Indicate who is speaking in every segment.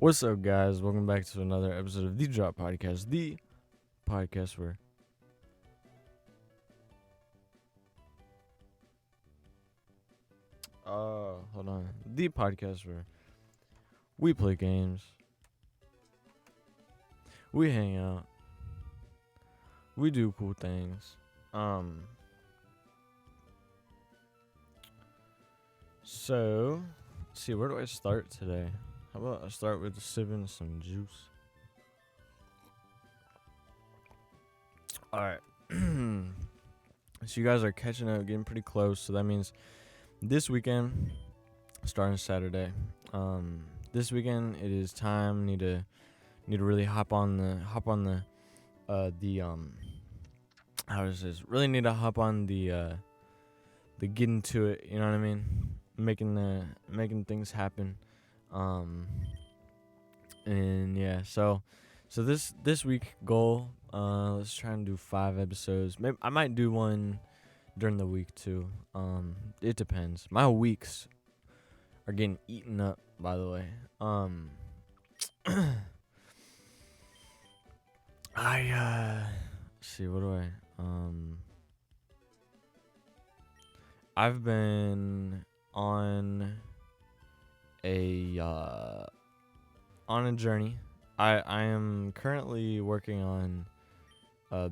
Speaker 1: What's up, guys? Welcome back to another episode of TheDropPodcast, the podcast where the podcast where we play games, we hang out, we do cool things. So let's see, where do I start today? How about I start with sipping some juice? Alright. So you guys are catching up, getting pretty close. So that means this weekend, starting Saturday, this weekend it is time. Need to really hop on the how does this? Really need to hop on the getting to it. You know what I mean? Making things happen. And yeah, so this week goal, let's try and do 5 episodes. Maybe I might do one during the week too. It depends. My weeks are getting eaten up, by the way. Let's see, what do I've been on a journey. I am currently working on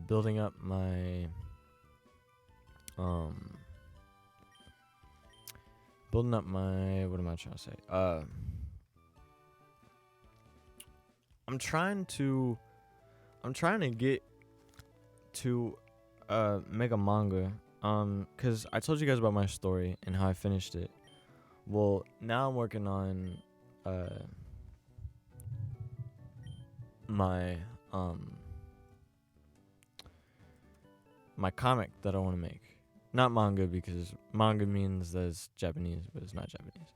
Speaker 1: building up my what am I trying to say? I'm trying to get to make a manga. Cause I told you guys about my story and how I finished it. Well, now I'm working on my my comic that I want to make. Not manga, because manga means that it's Japanese, but it's not Japanese.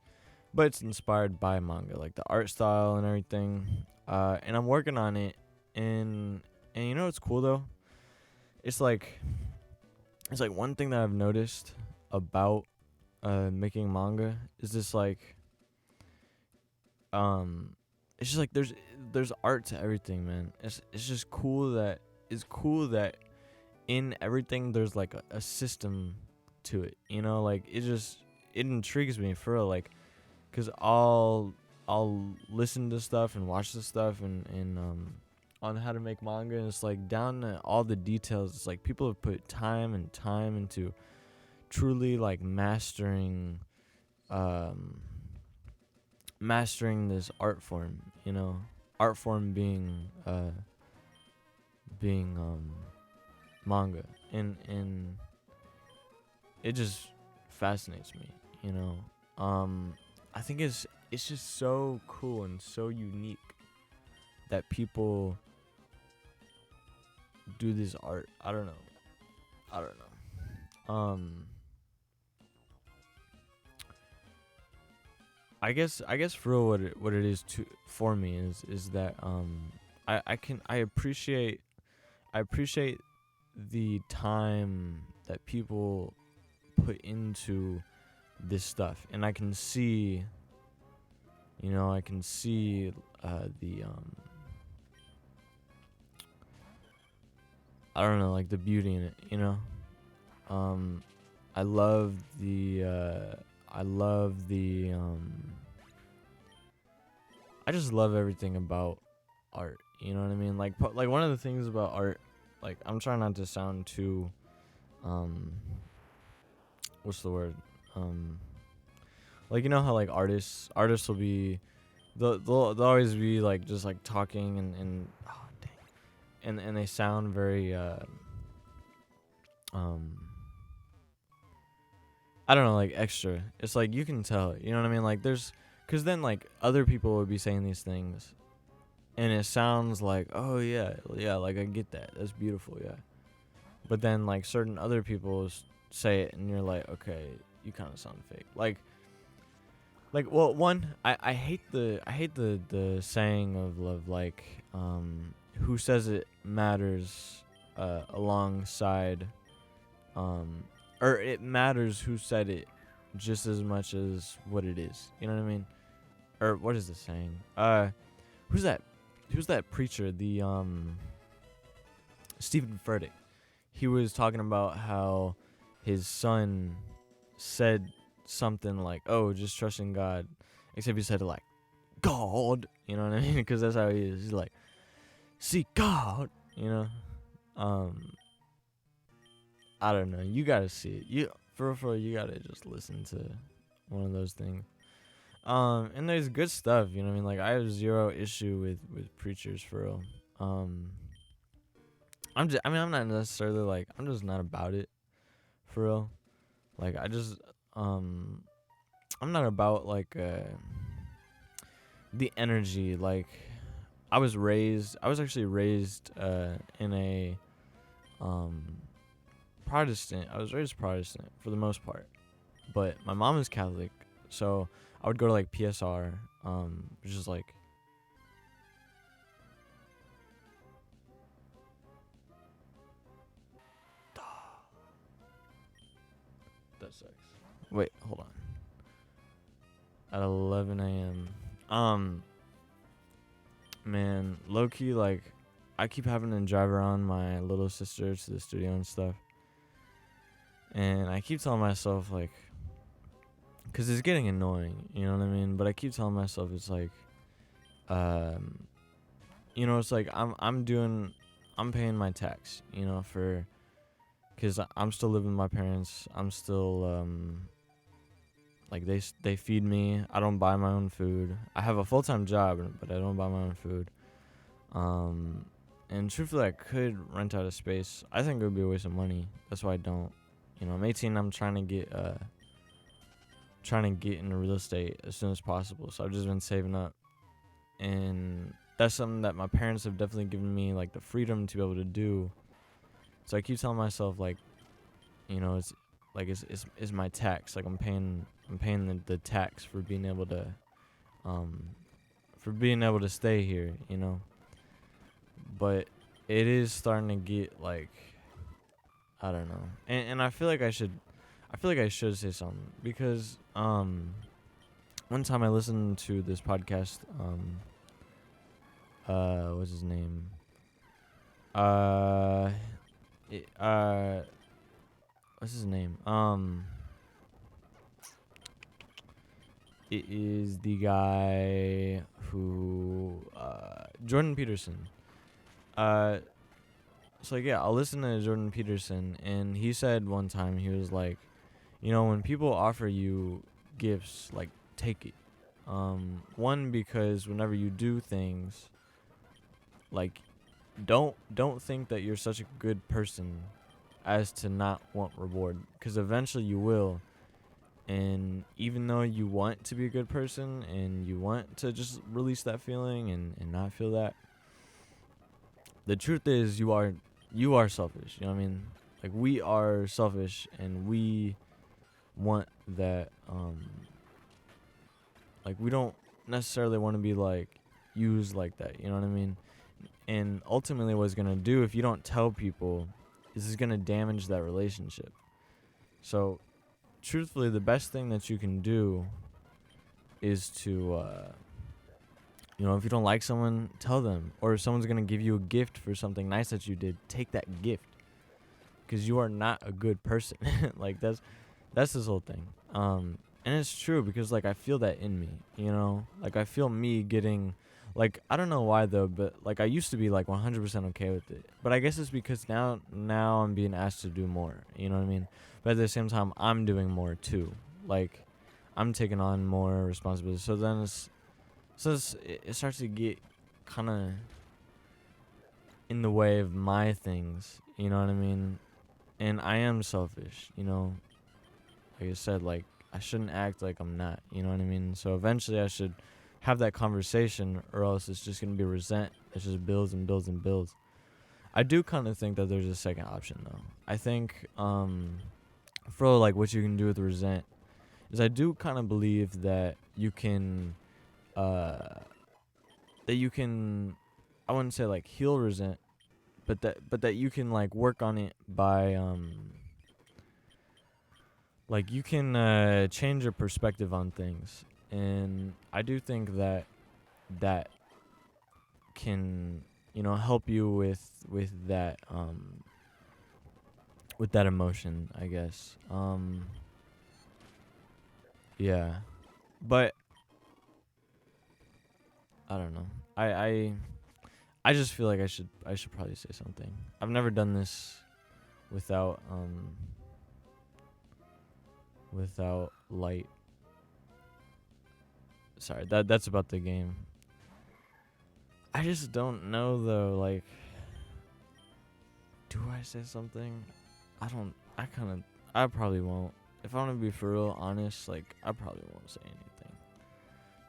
Speaker 1: But it's inspired by manga, like the art style and everything. And I'm working on it, and you know what's cool though? It's like one thing that I've noticed about making manga is this like it's just like there's art to everything, man. It's just cool that in everything there's like a system to it, you know? Like it intrigues me for real, like, cause I'll listen to stuff and watch the stuff and on how to make manga, and it's like down to all the details. It's like people have put time into truly like mastering this art form, you know? Art form being manga, and it just fascinates me, you know? I think it's just so cool and so unique that people do this art. I don't know. I guess for real, what it is for me is that I appreciate the time that people put into this stuff, and I can see the I don't know, like the beauty in it, you know. I love the I just love everything about art, you know what I mean? Like one of the things about art, like, I'm trying not to sound too what's the word? Like, you know how like artists will be they'll always be like just like talking and oh dang. And they sound very I don't know, like extra. It's like you can tell, you know what I mean? Like cause then like other people would be saying these things, and it sounds like, oh yeah, like I get that. That's beautiful, yeah. But then like certain other people say it, and you're like, okay, you kind of sound fake. Like well, one, I hate the saying of like who says it matters alongside or it matters who said it just as much as what it is. You know what I mean? Or what is the saying? who's that preacher, the Stephen Furtick. He was talking about how his son said something like, "Oh, just trust in God," except he said it like, "God," you know what I mean? Because that's how he is. He's like, "See God," you know. I don't know. You gotta see it. You gotta just listen to one of those things. And there's good stuff, you know what I mean? Like, I have zero issue with preachers, for real. I'm not necessarily, like, I'm just not about it, for real. Like, I'm not about, like, the energy. Like, I was actually raised, in a, Protestant. I was raised Protestant, for the most part. But my mom is Catholic, so I would go to, like, PSR, which is, like, that sucks. Wait, hold on. At 11 a.m. Man, low key, like, I keep having to drive around my little sister to the studio and stuff. And I keep telling myself, like, because it's getting annoying, you know what I mean? But I keep telling myself, it's like, it's like I'm paying my tax, because I'm still living with my parents. I'm still, like, they feed me. I don't buy my own food. I have a full-time job, but I don't buy my own food. And truthfully, I could rent out a space. I think it would be a waste of money. That's why I don't. I'm 18. I'm trying to get into real estate as soon as possible. So I've just been saving up, and that's something that my parents have definitely given me, like, the freedom to be able to do. So I keep telling myself, like, it's like it's my tax. Like, I'm paying the tax for being able to stay here, But it is starting to get, like, I don't know. And I feel like I should say something, because one time I listened to this podcast, what's his name? What's his name? It is the guy who, Jordan Peterson. So, like, yeah, I'll listen to Jordan Peterson, and he said one time, he was like, when people offer you gifts, like, take it. One, because whenever you do things, like, don't think that you're such a good person as to not want reward, because eventually you will. And even though you want to be a good person and you want to just release that feeling and not feel that, the truth is you are selfish. You know what I mean? Like, we are selfish, and we want that. Like, we don't necessarily want to be, like, used like that. You know what I mean? And ultimately, what it's gonna do, if you don't tell people, is it's gonna damage that relationship. So, truthfully, the best thing that you can do is to, if you don't like someone, tell them. Or if someone's going to give you a gift for something nice that you did, take that gift. Because you are not a good person. Like, that's this whole thing. And it's true, because, like, I feel that in me, Like, I feel me getting, like, I don't know why, though, but, like, I used to be, like, 100% okay with it. But I guess it's because now I'm being asked to do more, you know what I mean? But at the same time, I'm doing more, too. Like, I'm taking on more responsibility. So then it starts to get kind of in the way of my things, you know what I mean? And I am selfish, Like I said, like, I shouldn't act like I'm not, you know what I mean? So eventually I should have that conversation, or else it's just going to be resent. It just builds and builds and builds. I do kind of think that there's a second option, though. I think, for, like, what you can do with resent is, I do kind of believe that you can, I wouldn't say, like, heal resent, but that you can, like, work on it by, like, you can change your perspective on things. And I do think that can, help you with that emotion, I guess. Yeah. But I don't know. I just feel like I should probably say something. I've never done this without light. Sorry, that's about the game. I just don't know though, like, do I say something? I probably won't. If I want to be for real honest, like, I probably won't say anything.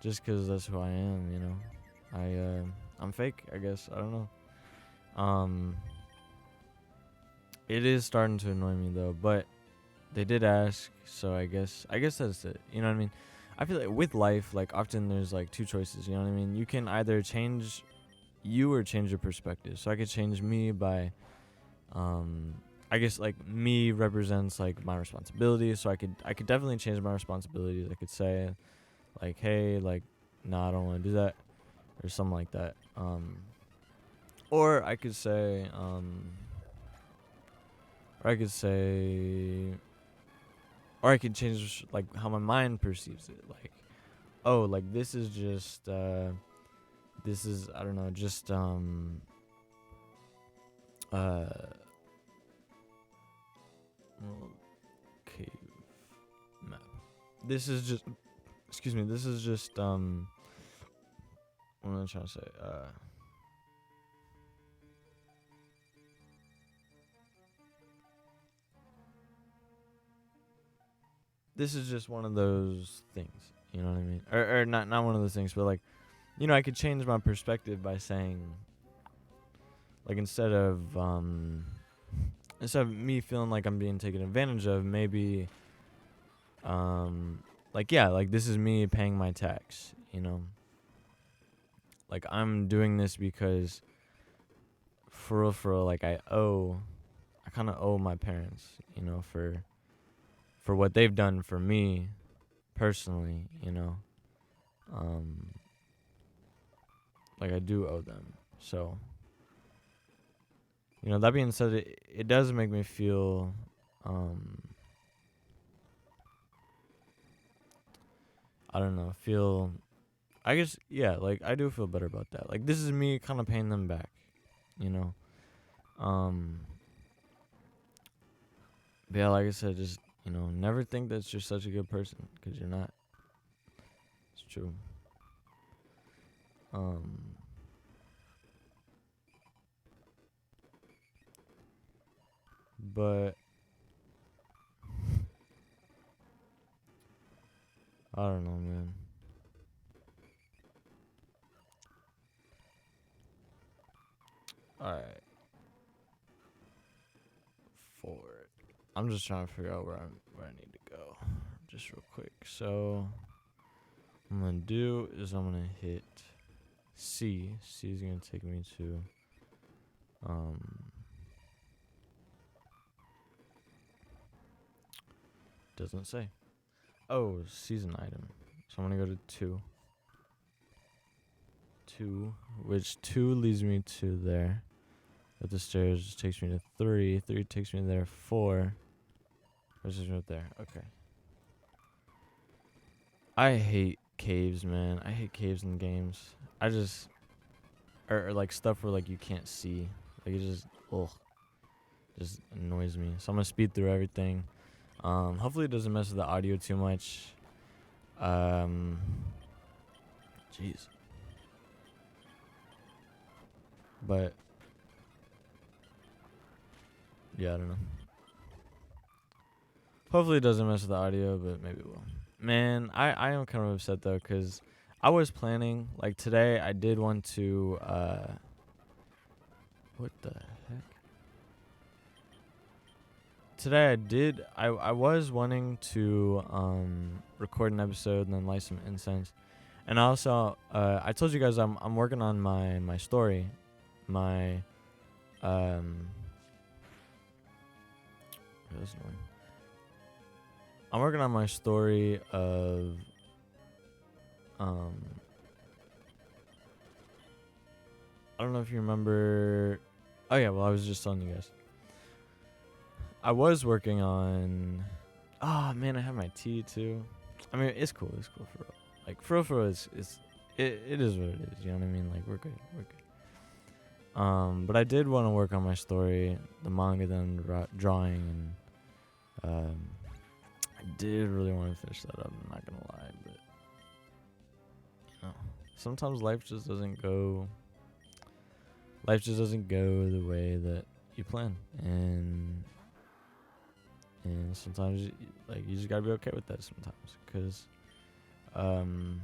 Speaker 1: Just 'cause that's who I am, I'm fake, I guess. I don't know. It is starting to annoy me though, but they did ask, so I guess that's it. You know what I mean? I feel like with life, like, often there's like two choices, you know what I mean? You can either change you or change your perspective. So I could change me by I guess, like, me represents like my responsibilities, so I could definitely change my responsibilities. I could say, like, hey, like, nah, I don't want to do that, or something like that. Or I could say or I could say or I could change, like, how my mind perceives it. Like, oh, like, this is just I don't know, just well, cave map. This is just excuse me, this is just what am I trying to say? This is just one of those things, you know what I mean? Or not one of those things, but, like, I could change my perspective by saying, like, instead of me feeling like I'm being taken advantage of, maybe like, yeah, like, this is me paying my tax. Like, I'm doing this because for real, like, I kind of owe my parents, for what they've done for me personally. Like, I do owe them. So, that being said, it does make me feel I don't know, I guess, yeah, like, I do feel better about that. Like, this is me kind of paying them back, you know. But yeah, like I said, just, never think that you're such a good person, because you're not. It's true. But I don't know, man. All right. Forward. I'm just trying to figure out where I need to go, just real quick. So what I'm gonna do is I'm gonna hit C. C is gonna take me to doesn't say. Oh, season item. So I'm gonna go to 2. 2, which 2 leads me to there. But the stairs takes me to 3. 3 takes me there. 4. Which is right there. Okay. I hate caves, man. I hate caves in games. I just or like stuff where, like, you can't see. Like, it just annoys me. So I'm gonna speed through everything. Hopefully it doesn't mess with the audio too much. Jeez. But yeah, I don't know. Hopefully it doesn't mess with the audio, but maybe it will. Man, I am kind of upset though, because I was planning, like, today I did want to what the heck? Today I was wanting to record an episode and then light some incense. And also I told you guys I'm working on my story. My that's annoying. I'm working on my story of I don't know if you remember. Oh yeah, well I was just telling you guys. I was working on. Oh man, I have my tea too. I mean, it's cool. It's cool for real. Like for real, it is what it is. You know what I mean? Like we're good. We're good. But I did want to work on my story, the manga that I'm drawing, and I did really want to finish that up. I'm not gonna lie, but you know, sometimes life just doesn't go. Life just doesn't go the way that you plan, and sometimes you just gotta be okay with that sometimes, cause and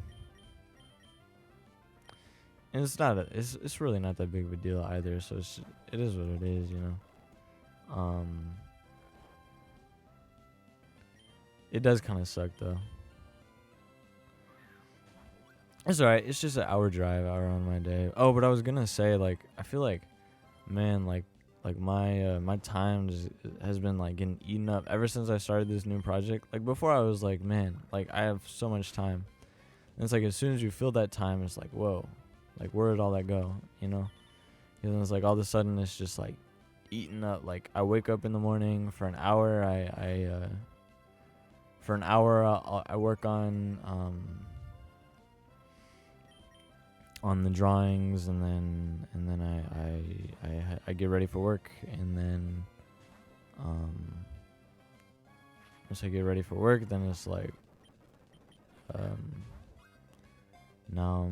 Speaker 1: it's really not that big of a deal either. So it is what it is, you know. It does kind of suck though. It's alright. It's just an hour drive out on my day. Oh, but I was gonna say, like, I feel like, man, like my time has been like getting eaten up ever since I started this new project. Like before, I was like, man, like I have so much time, and it's like as soon as you feel that time, it's like, whoa, like where did all that go, you know? And it's like all of a sudden it's just like eaten up. Like I wake up in the morning for an hour. I work on the drawings, and then I get ready for work, and then once I get ready for work, then it's like now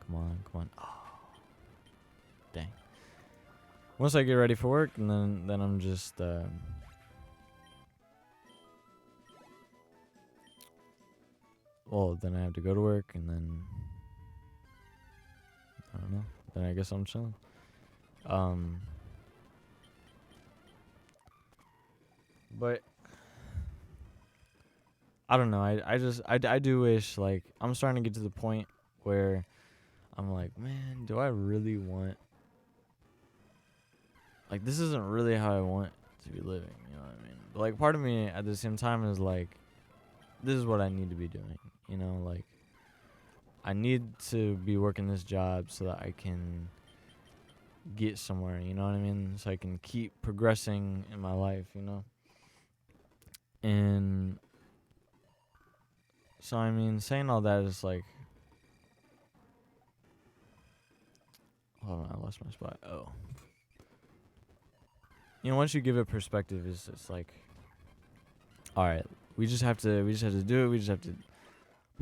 Speaker 1: come on, oh dang. Once I get ready for work, and then I'm just well, then I have to go to work, and then I don't know. Then I guess I'm chilling. But I don't know. I do wish, like, I'm starting to get to the point where I'm like, man, do I really want, like, this isn't really how I want to be living, you know what I mean? But like part of me at the same time is like, this is what I need to be doing, you know, like I need to be working this job so that I can get somewhere, you know what I mean? So I can keep progressing in my life, you know? And so, I mean, saying all that is like, hold on, I lost my spot. Oh. You know, once you give it perspective, it's like, all right, we just have to do it. We just have to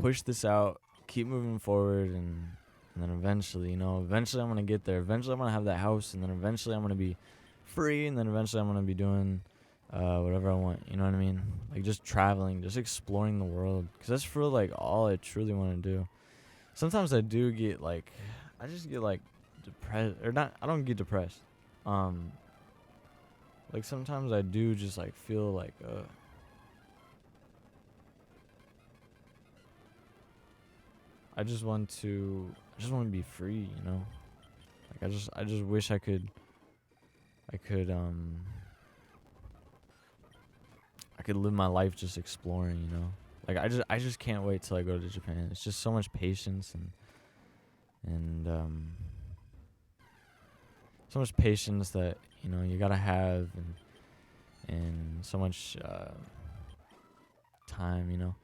Speaker 1: push this out, keep moving forward, and then eventually, you know, eventually I'm going to get there. Eventually I'm going to have that house, and then eventually I'm going to be free, and then eventually I'm going to be doing whatever I want, you know what I mean? Like just traveling, just exploring the world, because that's for like all I truly want to do. Sometimes I do get like, I just get like depressed, or not, I don't get depressed. Like sometimes I do just like feel like, I just want to be free, you know? Like I just wish I could live my life just exploring, you know? Like I just can't wait till I go to Japan. It's just so much patience and so much patience that, you know, you gotta have, and so much time, you know?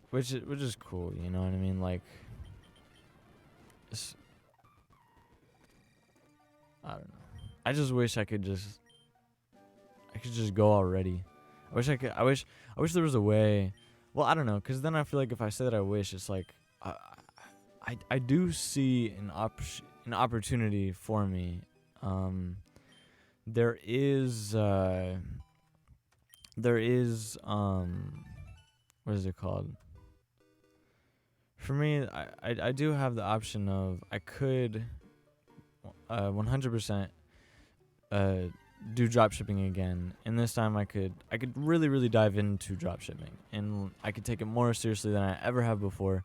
Speaker 1: Which is cool, you know what I mean? Like, I don't know. I just wish I could just go already. I wish there was a way. Well, I don't know, cause then I feel like if I say that I wish, it's like I do see an opportunity for me. There is what is it called? For me, I do have the option of, I could 100% do drop shipping again, and this time I could really really dive into drop shipping, and I could take it more seriously than I ever have before.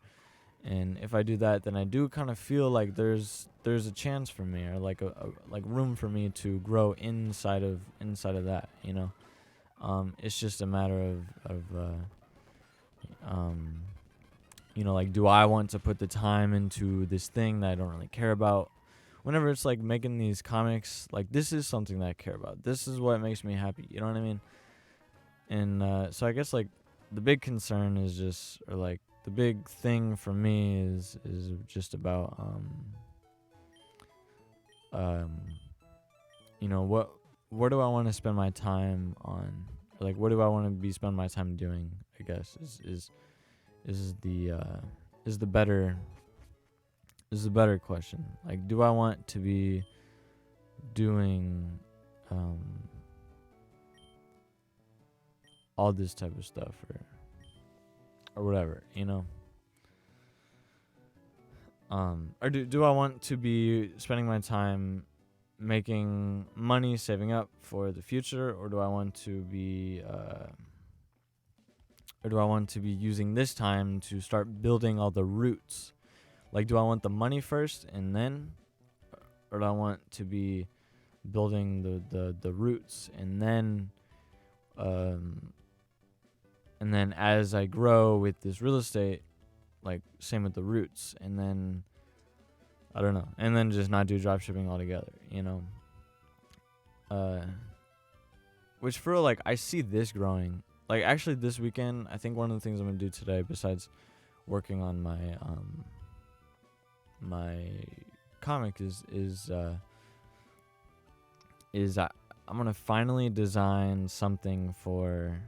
Speaker 1: And if I do that, then I do kind of feel like there's a chance for me, or like a like room for me to grow inside of that, you know. It's just a matter of like, do I want to put the time into this thing that I don't really care about? Whenever it's like making these comics, like, this is something that I care about. This is what makes me happy. You know what I mean? And so I guess like the big concern is just, or like the big thing for me is just about what do I want to spend my time on? Like, what do I want to spend my time doing? I guess is the better question. Like, do I want to be doing all this type of stuff or whatever, or do I want to be spending my time making money, saving up for the future, or do I want to be using this time to start building all the roots? Like, do I want the money first and then, or do I want to be building the roots and then as I grow with this real estate, like, same with the roots, and then I don't know, and then just not do dropshipping altogether, which for like, I see this growing. Like, actually this weekend, I think one of the things I'm gonna do today, besides working on my my comic, is I'm gonna finally design something for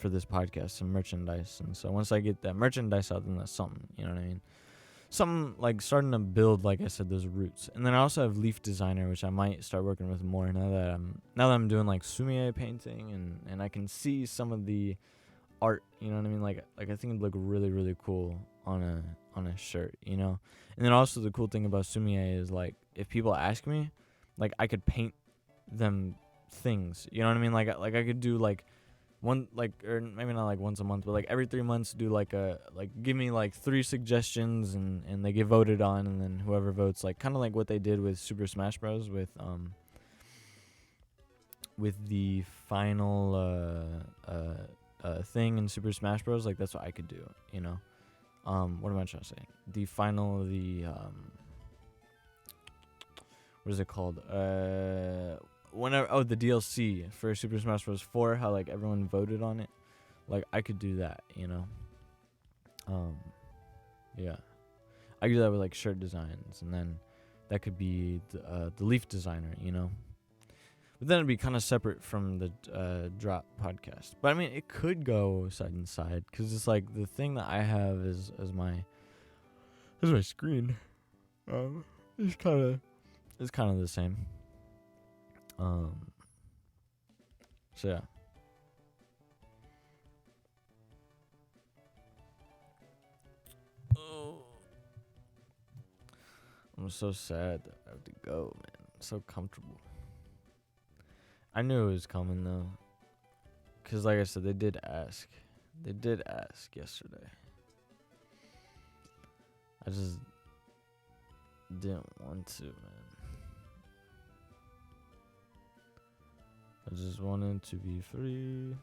Speaker 1: this podcast, some merchandise. And so once I get that merchandise out, then that's something, you know what I mean? Something like starting to build, like I said, those roots. And then I also have TheLeafDesigner, which I might start working with more now that I'm doing like sumi painting, and I can see some of the art, you know what I mean? Like I think it'd look really, really cool on a shirt, And then also the cool thing about sumi is, like, if people ask me, like, I could paint them things, you know what I mean? Like I could do like one, like, or maybe not like once a month, but like every 3 months do like give me like 3 suggestions, and they get voted on, and then whoever votes, like, kind of like what they did with Super Smash Bros. With the final thing in Super Smash Bros. Like, that's what I could do, what am I trying to say? The final, what is it called? The DLC for Super Smash Bros. 4, how like everyone voted on it. Like, I could do that, yeah. I could do that with like shirt designs, and then that could be the TheLeafDesigner, But then it'd be kind of separate from the Drop podcast. But I mean, it could go side and side, because it's like the thing that I have is my screen. It's kind of the same. So yeah. Oh, I'm so sad that I have to go, man. I'm so comfortable. I knew it was coming though, because like I said, they did ask yesterday. I just didn't want to, man. I just wanted to be free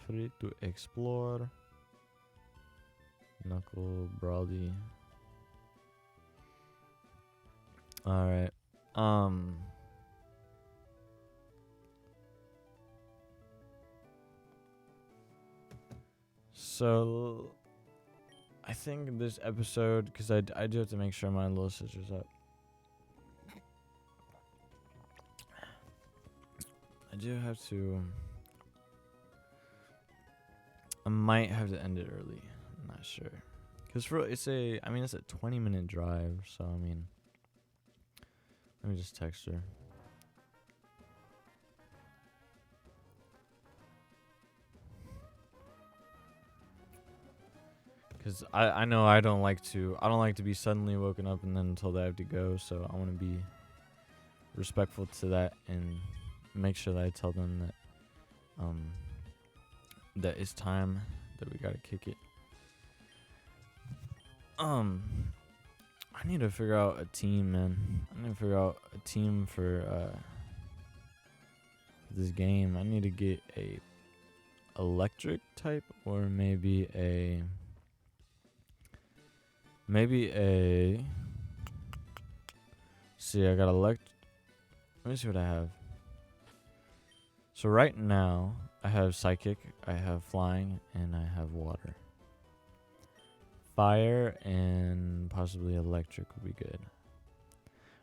Speaker 1: to explore. Knuckle Brawly. Alright. So I think this episode, because I do have to make sure my little sister's up. I might have to end it early. I'm not sure. Because it's a 20-minute drive, so I mean, let me just text her. Because I know I don't like to be suddenly woken up and then told I have to go, so I want to be respectful to that and make sure that I tell them that that it's time, that we gotta kick it. I need to figure out a team, man. I need to figure out a team for this game. I need to get electric type, or maybe a see, I got let me see what I have. So right now I have psychic, I have flying, and I have water. Fire and possibly electric would be good.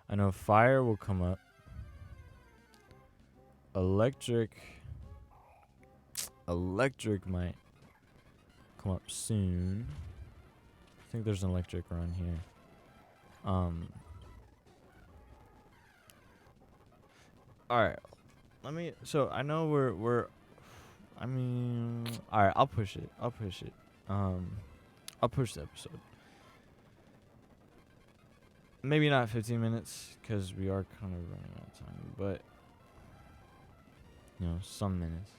Speaker 1: I know fire will come up. Electric might come up soon. I think there's an electric around here. Alright. So I know we're alright, I'll push it. I'll push the episode. Maybe not 15 minutes, because we are kind of running out of time, but some minutes.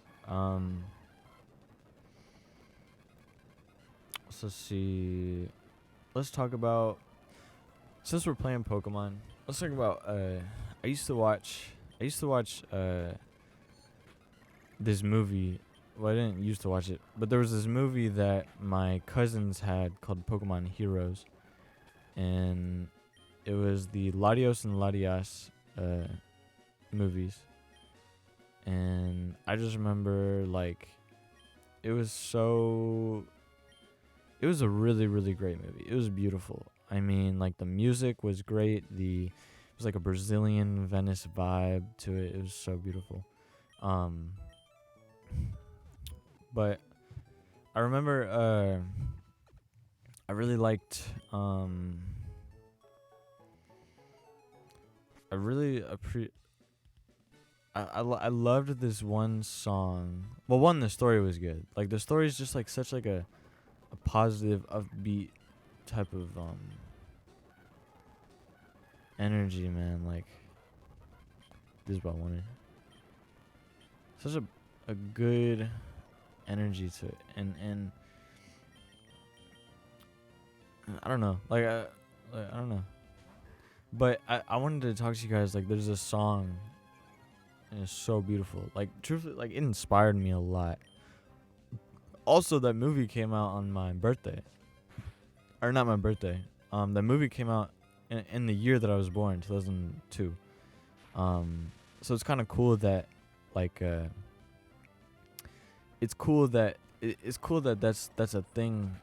Speaker 1: So let's see. Let's talk about, since we're playing Pokemon, let's talk about I used to watch this movie. Well, I didn't used to watch it, but there was this movie that my cousins had called Pokemon Heroes, and it was the Latios and Latias movies. And I just remember, like, it was a really, really great movie. It was beautiful. I mean, like, the music was great. It was like a Brazilian Venice vibe to it. It was so beautiful. But I remember I really liked I loved this one song. Well, one, the story was good. Like, the story is just like such like a positive, upbeat type of energy, man. Like, this is what I wanted. Such a good energy to it, and I don't know, like I don't know, but I wanted to talk to you guys. Like, there's a song, and it's so beautiful. Like, truthfully, like, it inspired me a lot. Also, that movie came out on my birthday, or not my birthday. The movie came out in the year that I was born, 2002. So it's kind of cool that, like, it's cool that that's a thing,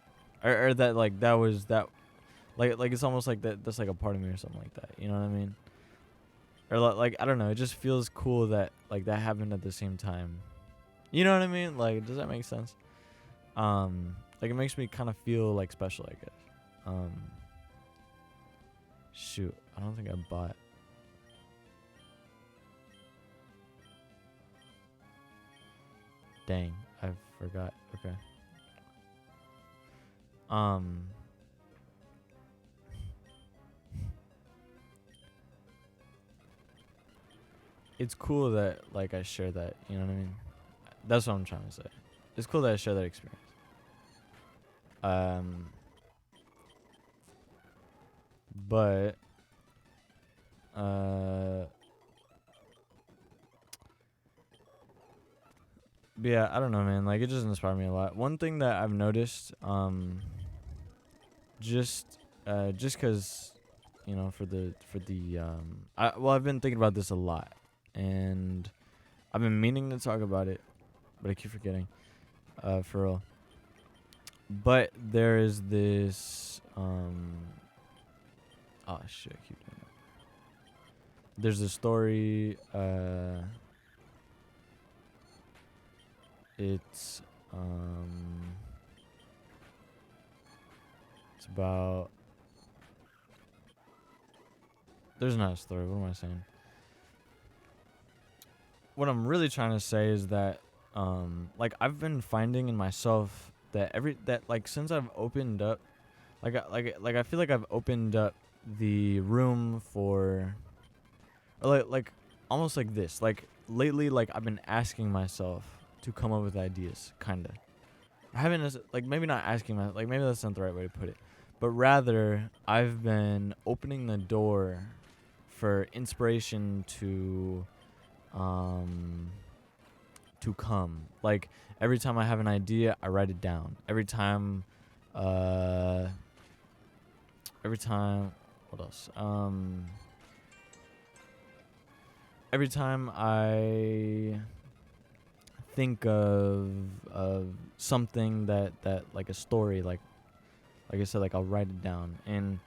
Speaker 1: or that, like, that was that, like it's almost like that's like a part of me or something like that. You know what I mean? Or like I don't know. It just feels cool that, like, that happened at the same time. You know what I mean? Like, does that make sense? Like, it makes me kind of feel like special, I guess. Shoot, I don't think I bought. Dang, I forgot. Okay. It's cool that, like, I share that, you know what I mean? That's what I'm trying to say. It's cool that I share that experience. But yeah, I don't know, man. Like, it just inspired me a lot. One thing that I've noticed, just because, I've been thinking about this a lot, and I've been meaning to talk about it, but I keep forgetting, for real. But there is this, oh shit, I keep doing that. There's a story, it's about, there's not a story, what am I saying? What I'm really trying to say is that, like, I've been finding in myself that since I've opened up, I feel like I've opened up the room for, or like almost like this. Like, lately, like, I've been asking myself to come up with ideas, kinda. I haven't, like, maybe not asking myself, like, maybe that's not the right way to put it, but rather I've been opening the door for inspiration to to come. Like every time I have an idea, I write it down. Every time what else? Every time I think of something that like a story, like I said, like I'll write it down, and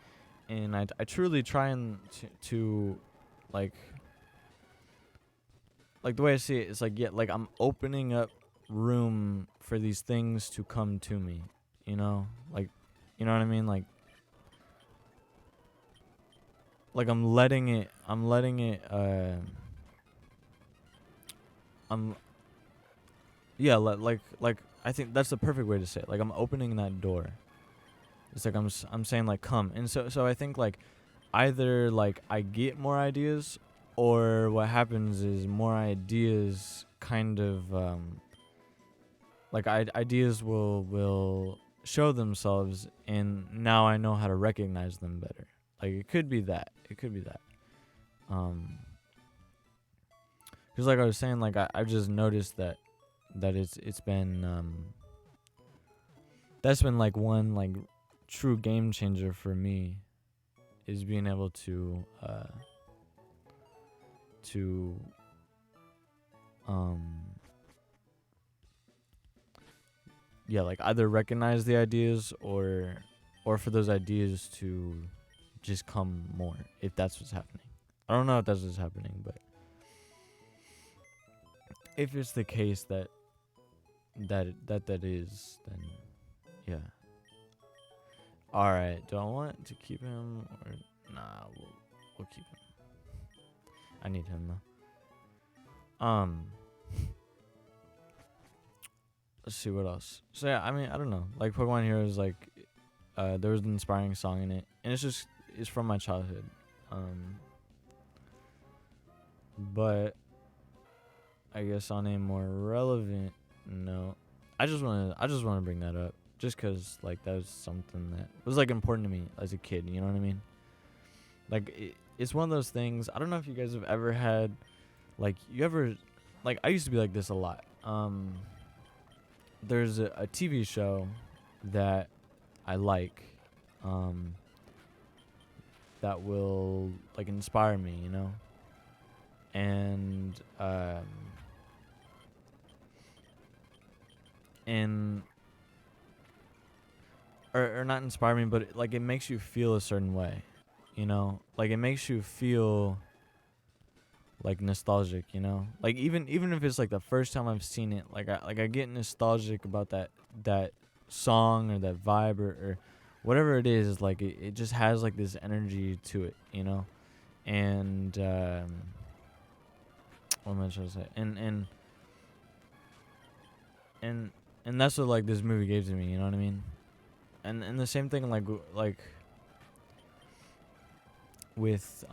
Speaker 1: I truly try and to like the way I see it is like, yeah, like I'm opening up room for these things to come to me, you know, like, you know what I mean, like I'm letting it I'm yeah, like I think that's the perfect way to say it. Like I'm opening that door. It's like I'm saying like come. And so I think like either like I get more ideas, or what happens is more ideas kind of like ideas will show themselves, and now I know how to recognize them better. Like it could be that. Because like I was saying, like I've just noticed that it's been that's been like one like true game changer for me, is being able to yeah, like either recognize the ideas, or for those ideas to just come more, if that's what's happening. I don't know if that's what's happening, but if it's the case that is, then yeah. All right. Do I want to keep him, or nah? We'll keep him. I need him though. Let's see what else. So yeah, I mean, I don't know. Like Pokemon Heroes, like there was an inspiring song in it, and it's from my childhood. But I guess on a more relevant note, I just want to bring that up, just cause like that was something that was like important to me as a kid. You know what I mean? Like it's one of those things. I don't know if you guys have ever had, like you ever, like I used to be like this a lot. There's a TV show that I like, that will like inspire me, you know, and or not inspire me, but like it makes you feel a certain way, you know, like it makes you feel like nostalgic, you know, like even if it's like the first time I've seen it, like I get nostalgic about that song or that vibe, or whatever it is. Like it just has like this energy to it, you know, and what am I trying to say? And that's what like this movie gave to me, you know what I mean? And the same thing like with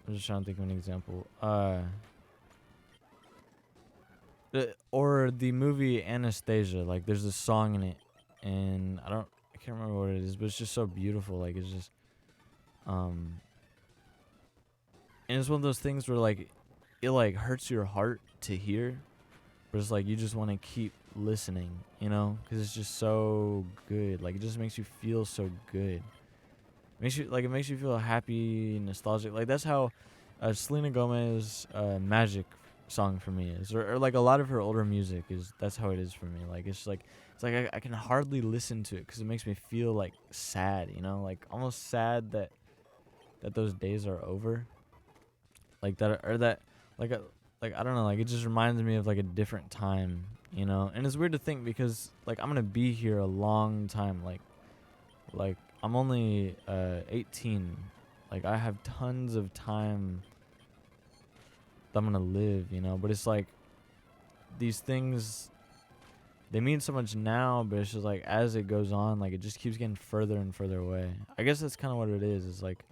Speaker 1: I'm just trying to think of an example. Or the movie Anastasia, like there's this song in it, and I can't remember what it is, but it's just so beautiful. Like it's just and it's one of those things where like it like hurts your heart to hear, but it's like you just want to keep listening, you know, because it's just so good. Like it just makes you feel so good. It makes you feel happy, nostalgic. Like that's how Selena Gomez Magic song for me is, or like a lot of her older music is. That's how it is for me. Like it's like I can hardly listen to it because it makes me feel like sad, you know, like almost sad that those days are over. Like that, or that like I don't know, like it just reminds me of like a different time, you know. And it's weird to think because like I'm gonna be here a long time. Like I'm only 18. Like I have tons of time that I'm gonna live, you know. But it's like these things, they mean so much now, but it's just like as it goes on, like it just keeps getting further and further away. I guess that's kind of what it is. It's like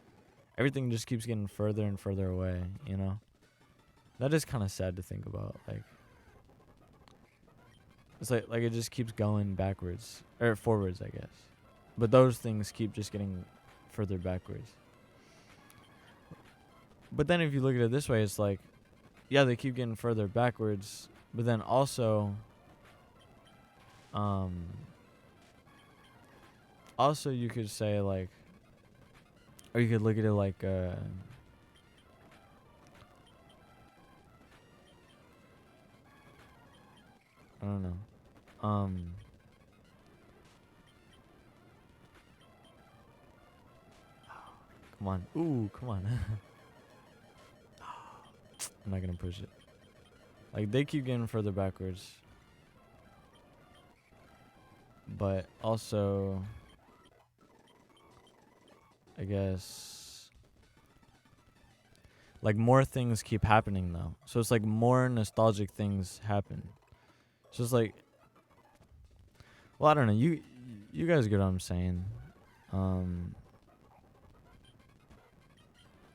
Speaker 1: everything just keeps getting further and further away, you know. That is kind of sad to think about. Like it's like it just keeps going backwards or forwards, I guess. But those things keep just getting further backwards. But then if you look at it this way, it's like, yeah, they keep getting further backwards, but then also, also you could say like, or you could look at it like, I don't know, come on, ooh, come on. I'm not gonna push it. Like, they keep getting further backwards, but also, I guess, like, more things keep happening though. So it's like more nostalgic things happen. So it's like, well, I don't know. You guys get what I'm saying.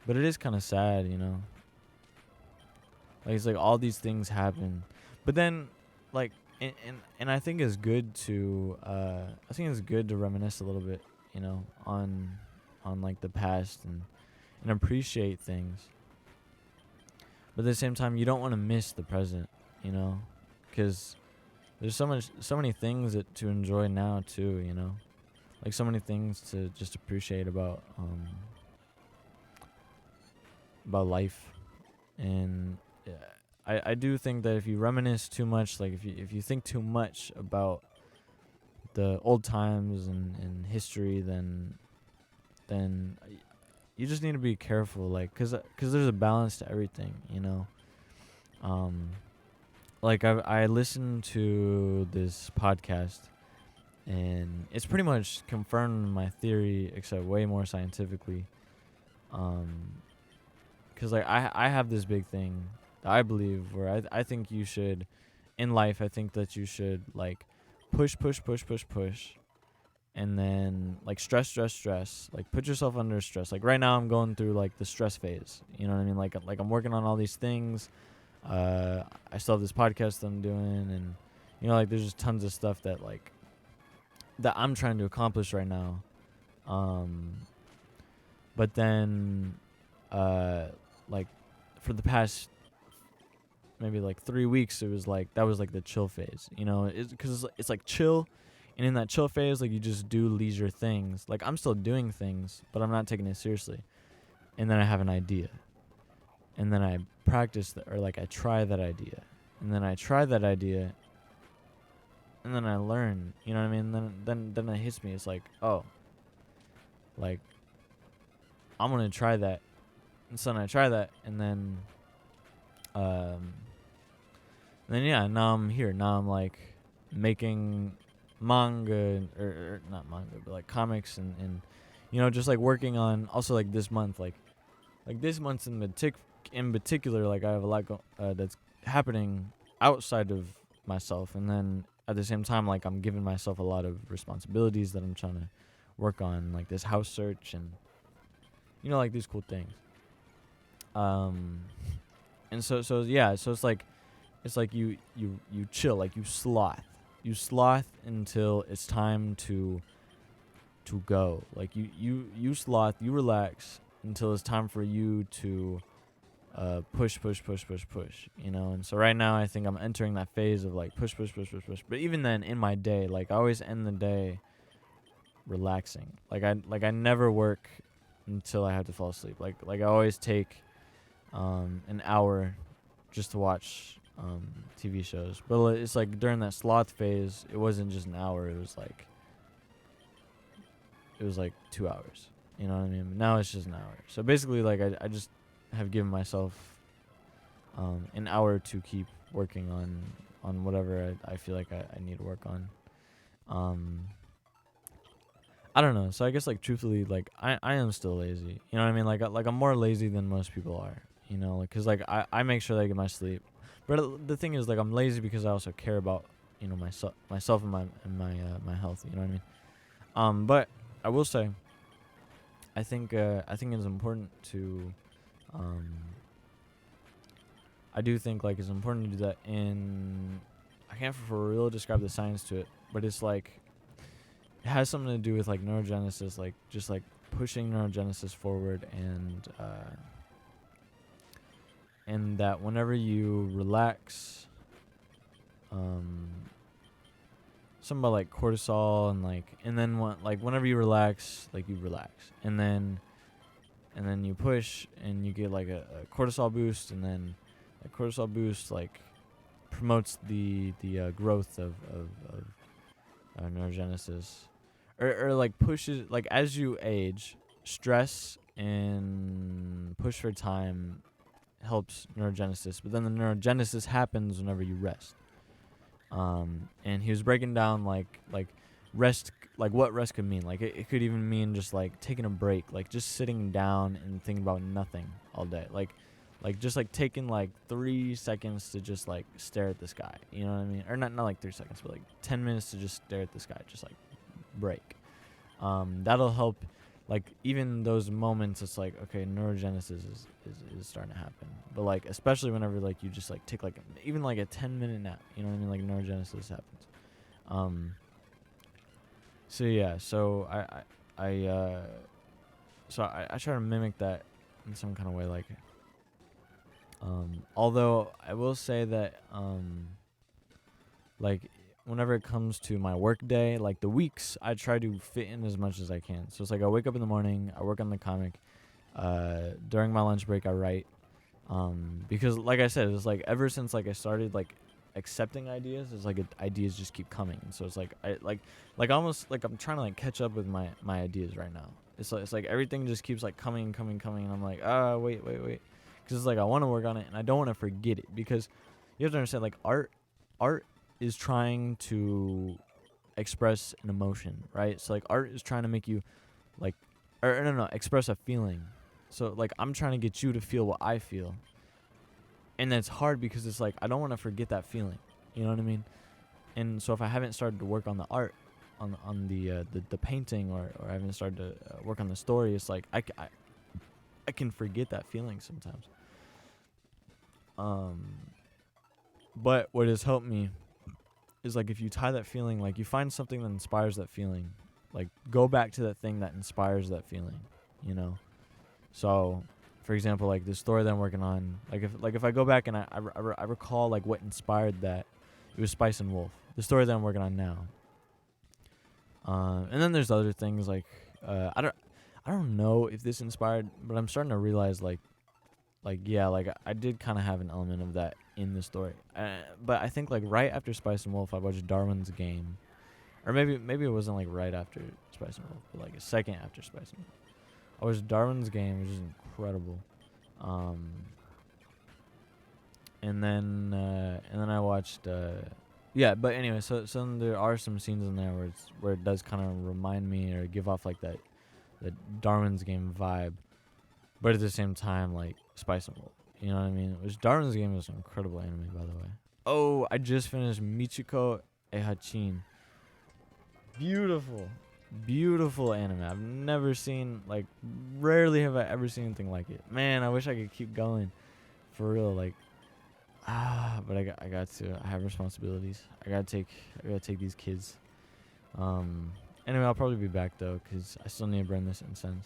Speaker 1: But it is kind of sad, you know. Like, it's like all these things happen, but then, like, and I think it's good to I think it's good to reminisce a little bit, you know, on like the past and appreciate things. But at the same time, you don't want to miss the present, you know, because there's so many things to enjoy now too, you know, like so many things to just appreciate about life. And I do think that if you reminisce too much, like if you think too much about the old times and history, then you just need to be careful, like, cause there's a balance to everything, you know. Like I listened to this podcast, and it's pretty much confirmed my theory, except way more scientifically. Cause like I have this big thing that I believe where I think you should, in life, I think that you should like push, and then like stress, like put yourself under stress. Like right now I'm going through like the stress phase, you know what I mean? Like I'm working on all these things. I still have this podcast that I'm doing, and you know, like there's just tons of stuff that like that I'm trying to accomplish right now. But then like for the past maybe like 3 weeks, it was like that was like the chill phase, you know. It's because it's like chill, and in that chill phase, like you just do leisure things. Like I'm still doing things, but I'm not taking it seriously. And then I have an idea, and then I practice or like I try that idea, and then I try that idea, and then I learn, you know what I mean? Then it hits me. It's like, oh, like I'm gonna try that, and so then I try that, and then yeah, now I'm here. Now I'm like making manga, or not manga, but like comics, and you know, just like working on also like this month, like this month in particular, like I have a lot that's happening outside of myself, and then at the same time, like I'm giving myself a lot of responsibilities that I'm trying to work on, like this house search, and you know, like these cool things. And so yeah, so it's like you chill, like you sloth until it's time to go. Like you sloth, you relax until it's time for you to push, you know. And so right now I think I'm entering that phase of like push. But even then, in my day, like I always end the day relaxing. Like I never work until I have to fall asleep. Like I always take an hour just to watch TV shows. But it's like during that sloth phase, it wasn't just an hour. It was like 2 hours. You know what I mean? Now it's just an hour. So basically, like I just have given myself an hour to keep working on whatever I feel like I need to work on. I don't know. So I guess like truthfully, like I am still lazy. You know what I mean? Like I'm more lazy than most people are. You know, like cause like I make sure that I get my sleep. But the thing is, like I'm lazy because I also care about, you know, myself and my health. You know what I mean? But I will say, I think it's important to I do think like it's important to do that. And I can't for real describe the science to it, but it's like it has something to do with like neurogenesis, like just like pushing neurogenesis forward, and and that whenever you relax, something about like cortisol and then whenever you relax, like you relax, and then you push and you get like a cortisol boost, and then a cortisol boost like promotes the growth of neurogenesis, or like pushes, like as you age, stress and push for time helps neurogenesis, but then the neurogenesis happens whenever you rest. And he was breaking down like rest, like what rest could mean. Like it could even mean just like taking a break, like just sitting down and thinking about nothing all day, like just like taking like 3 seconds to just like stare at the sky, you know what I mean? Or not like 3 seconds, but like 10 minutes to just stare at the sky, just like break. That'll help. Like even those moments, it's like, okay, neurogenesis is starting to happen. But like especially whenever like you just like take like even like a 10-minute nap, you know what I mean? Like neurogenesis happens. So yeah, so I try to mimic that in some kind of way. Like although I will say that like whenever it comes to my work day, like the weeks, I try to fit in as much as I can. So it's like I wake up in the morning, I work on the comic. During my lunch break, I write. Because like I said, it's like ever since like I started like accepting ideas, it's like ideas just keep coming. And so it's like I like almost like I'm trying to like catch up with my ideas right now. It's like everything just keeps like coming, and I'm like, wait, because it's like I want to work on it and I don't want to forget it, because you have to understand, like art is trying to express an emotion, right? So like art is trying to make you like, or no, express a feeling. So like I'm trying to get you to feel what I feel, and that's hard because it's like I don't want to forget that feeling, you know what I mean? And so if I haven't started to work on the art, on the painting, or I haven't started to work on the story, it's like I can forget that feeling sometimes. But what has helped me is like if you tie that feeling, like you find something that inspires that feeling, like go back to that thing that inspires that feeling, you know? So, for example, like the story that I'm working on, like if I go back and I recall like what inspired that, it was Spice and Wolf, the story that I'm working on now. And then there's other things like I don't know if this inspired, but I'm starting to realize like yeah, like I did kind of have an element of that in the story. But I think like right after Spice and Wolf, I watched Darwin's Game, or maybe it wasn't like right after Spice and Wolf, but like a second after Spice and Wolf. I watched Darwin's Game, which is incredible. And then I watched yeah, but anyway, so there are some scenes in there where it does kind of remind me or give off like that Darwin's Game vibe, but at the same time like Spice and Wolf, you know what I mean? Which Darwin's Game is an incredible anime, by the way. Oh, I just finished Michiko Ehachin. Beautiful anime. I've never seen, like, rarely have I ever seen anything like it. Man, I wish I could keep going, for real. Like, but I got to. I have responsibilities. I gotta take these kids. Anyway, I'll probably be back though, cause I still need to burn this incense.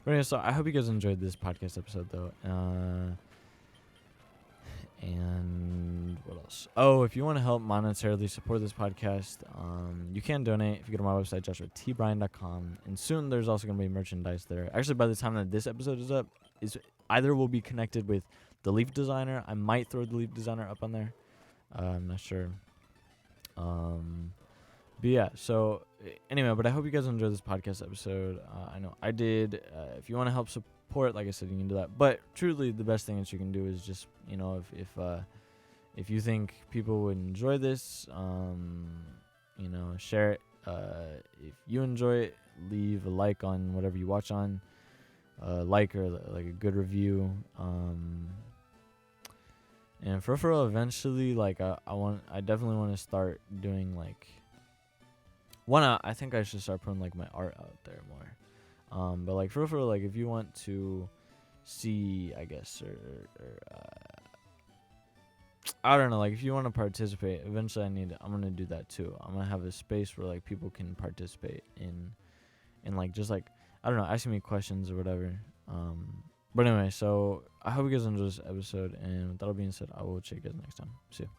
Speaker 1: But anyway, so I hope you guys enjoyed this podcast episode though. And what else? Oh, if you want to help monetarily support this podcast, you can donate if you go to my website, joshuatbryan.com. And soon there's also going to be merchandise there. Actually, by the time that this episode is up, either will be connected with the TheLeafDesigner. I might throw the TheLeafDesigner up on there. I'm not sure. But yeah, so anyway, but I hope you guys enjoyed this podcast episode. I know I did. If you want to help support, like I said, you can do that. But truly, the best thing that you can do is just, you know, if you think people would enjoy this, you know, share it. If you enjoy it, leave a like on whatever you watch on, like or like a good review. And for real, eventually, like I definitely want to start doing like. I think I should start putting like my art out there more. But like for real, like if you want to see, I guess, or I don't know, like if you want to participate, eventually I'm gonna do that too. I'm gonna have a space where like people can participate in like just like, I don't know, asking me questions or whatever. But anyway, so I hope you guys enjoyed this episode, and with that all being said, I will check you guys next time. See ya.